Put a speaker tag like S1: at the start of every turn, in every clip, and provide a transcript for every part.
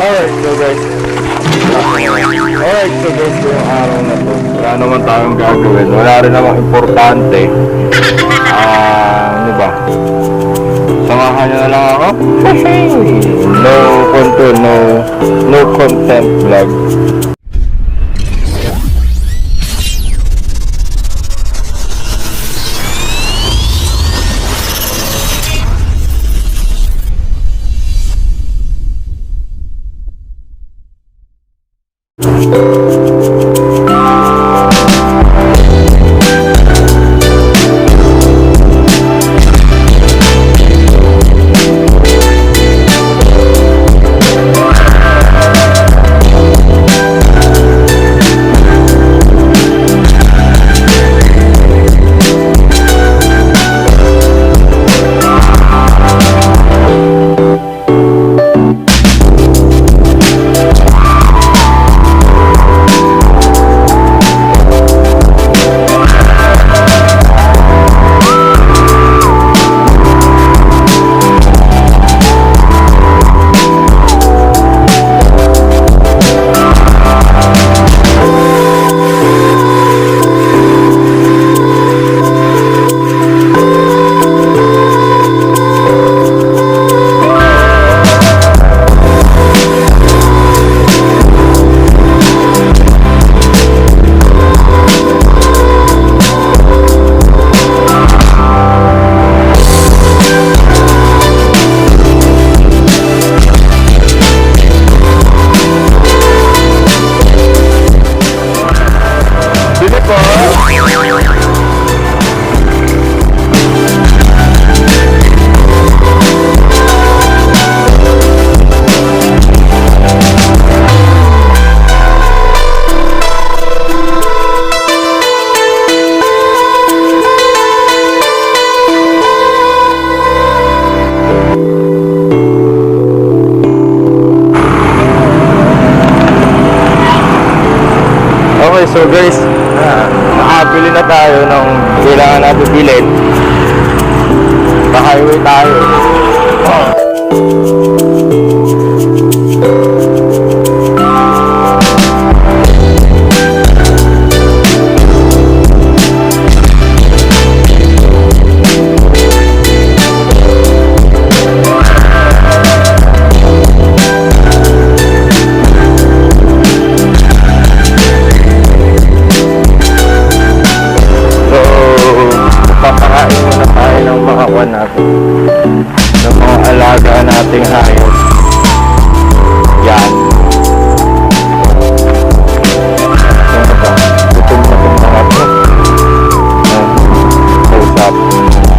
S1: Yung araw na to, wala naman tayong gagawin. Wala rin namang importante. Ano ba? Samahan nyo na lang ako. No content, no content vlog. Okay, so guys, nakabili na tayo ng kailangan natin bilhin. Pa-highway tayo. Papakain muna tayo ng mga kwan natin, ng mga alaga nating hayop. Yan. Ano ba? Gutom na itong mga to. Usap.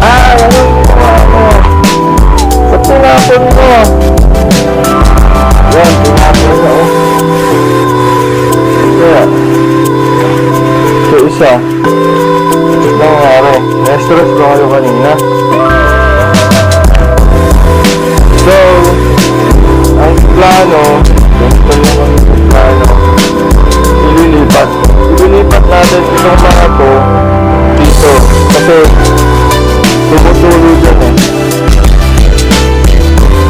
S1: Anong ginawa mo? Ba't tinapon mo? Yan, tinapon mo. Kaya so isa nangyari, na-stress ba kayo kanina? So, ang plano, ganito lang ang plano, ililipat natin itong mga to dito, kasi tumutulo dyan eh.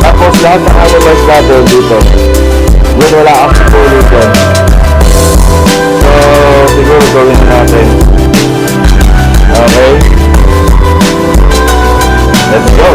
S1: Tapos lahat ng animals natin dito, yun wala ang tulo dyan. So, siguro gawin natin. Okay, let's go.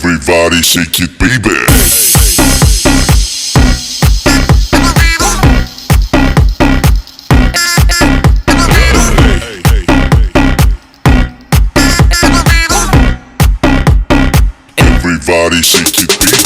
S2: Everybody shake it, baby. Everybody shake it, baby.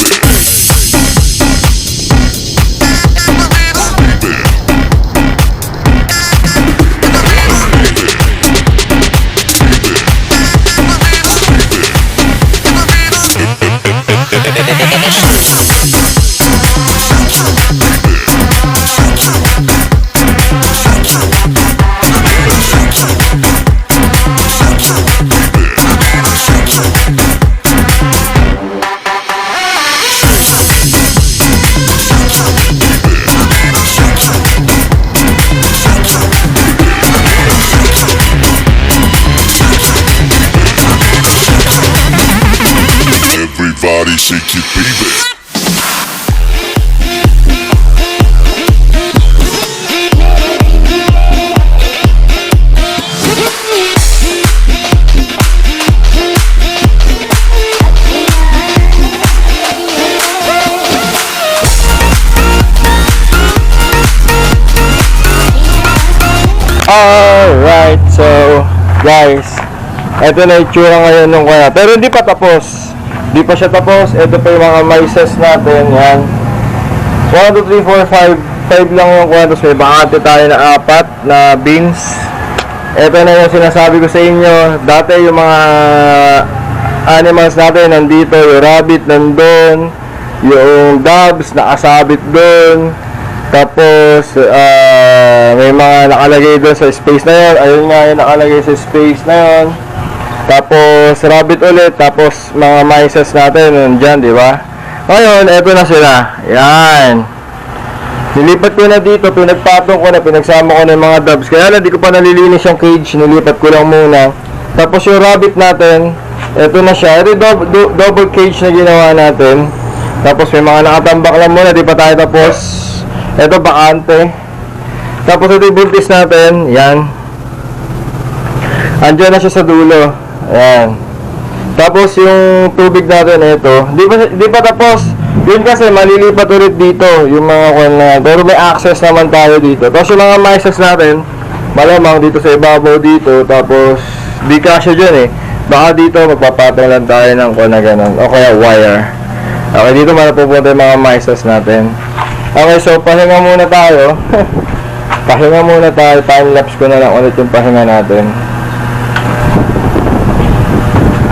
S2: Everybody shake it, baby.
S1: Alright, so guys, ito na itsura ngayon nung kaya. Pero hindi pa tapos. Hindi pa siya tapos. Ito pa yung mga mices natin. Yan. 1, 2, 3, 4, 5. 5 lang yung kaya. Tapos may bakante tayo na 4 na beans. Ito na yung sinasabi ko sa inyo. Dati yung mga animals natin nandito. Yung rabbit nandun. Yung doves nakasabit dun. Tapos may mga nakalagay doon sa space na yun. Ayun nga yung nakalagay sa space na yun. Tapos rabbit ulit. Tapos mga mices natin nandyan, di ba? Ngayon, eto na sila. Yan. Nilipat ko na dito. Pinagpatong ko na. Pinagsama ko na yung mga doves. Kaya lang, di ko pa nalilinis yung cage. Nilipat ko lang muna. Tapos yung rabbit natin, eto na siya. Ito double cage na ginawa natin. Tapos may mga nakatambak lang muna. Di pa tayo tapos. Ito bakante. Tapos ito yung buntis natin. Yan. Andiyan na siya sa dulo. Ayan. Tapos yung tubig natin ito. Di pa tapos. Yun kasi malilipat ulit dito. Yung mga kwan na. Pero may access naman tayo dito. Tapos yung mga mices natin. Malamang dito sa ibabaw dito. Tapos di kasya dyan eh. Baka dito magpapatong lang tayo ng kwan na ganun. O kaya wire. Okay, dito malapupunta yung mga mices natin. Okay, so pahinga muna tayo. Pahinga muna tayo. Time-lapse ko na lang ulit yung pahinga natin.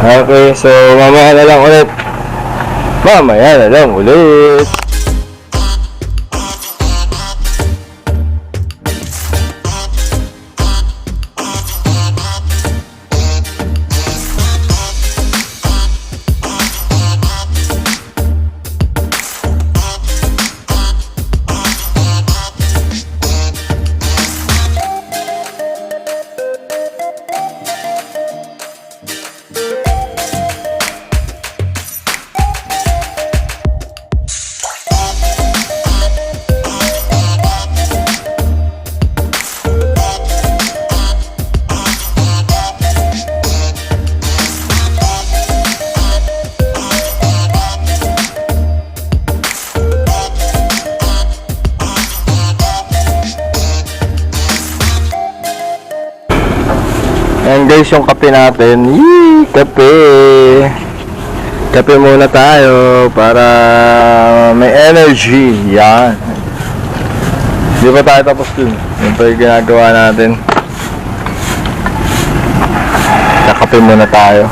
S1: Okay, so mamaya na lang ulit. Mamaya na lang ulit. Ayan guys, yung kape natin. Yee! Kape! Kape muna tayo para may energy. Yan. Di ba tayo tapos dun? Yan pa yung ginagawa natin. Kakape muna tayo.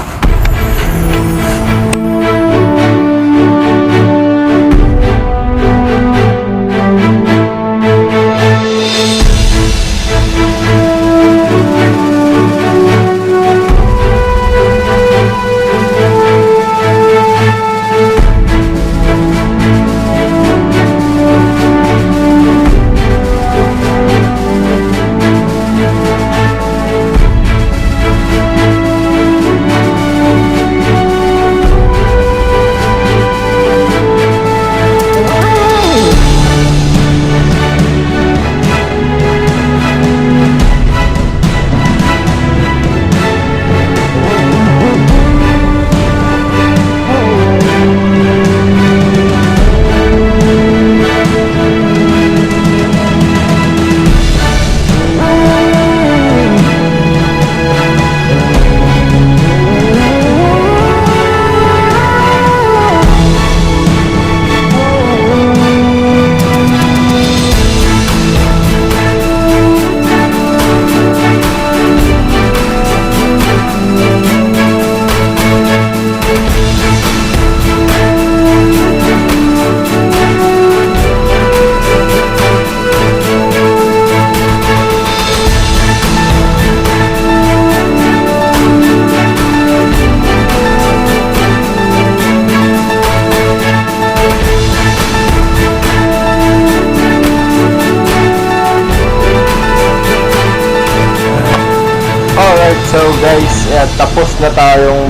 S1: tayong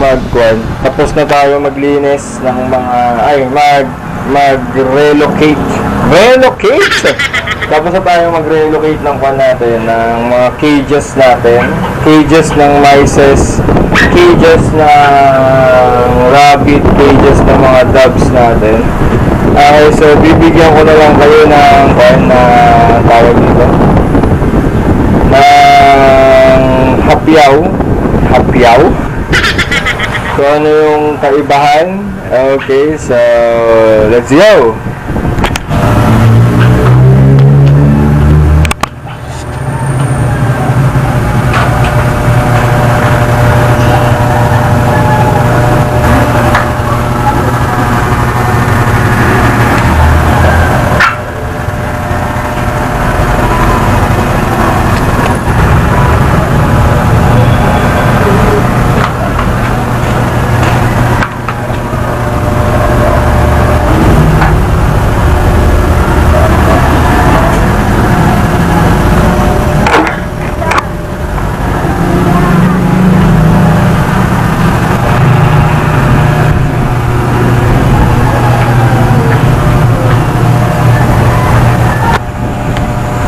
S1: tapos na tayo maglinis ng mga, mag-relocate. Tapos na tayo mag-relocate ng natin, ng mga cages natin. Cages ng mices, cages ng rabbit, cages ng mga doves natin. Okay, so bibigyan ko na lang kayo ng na tawag dito. Ng hapyaw. So ano yung kaibahan? Okay, so let's go!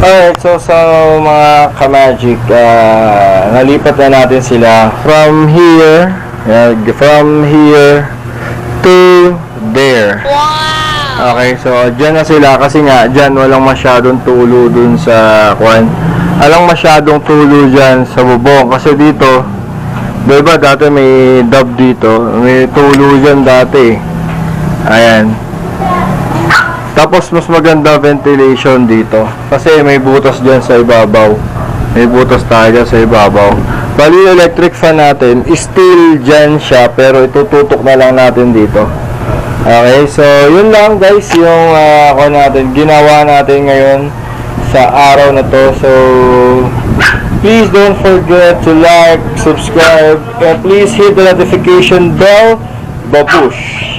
S1: Alright, so mga ka-magic, nalipat na natin sila from here to there. Wow! Okay, so dyan na sila kasi nga dyan walang masyadong tulo dun sa walang masyadong tulo dyan sa bubong kasi dito, diba dati may dub dito, may tulo dyan dati. Ayan. Tapos mas maganda ventilation dito kasi may butas dyan sa ibabaw. May butas tayo dyan sa ibabaw. Bali electric fan natin, still dyan siya pero itututok na lang natin dito. Okay, so yun lang guys yung ginawa natin ngayon sa araw na to. So please don't forget to like, subscribe, and please hit the notification bell. Babush!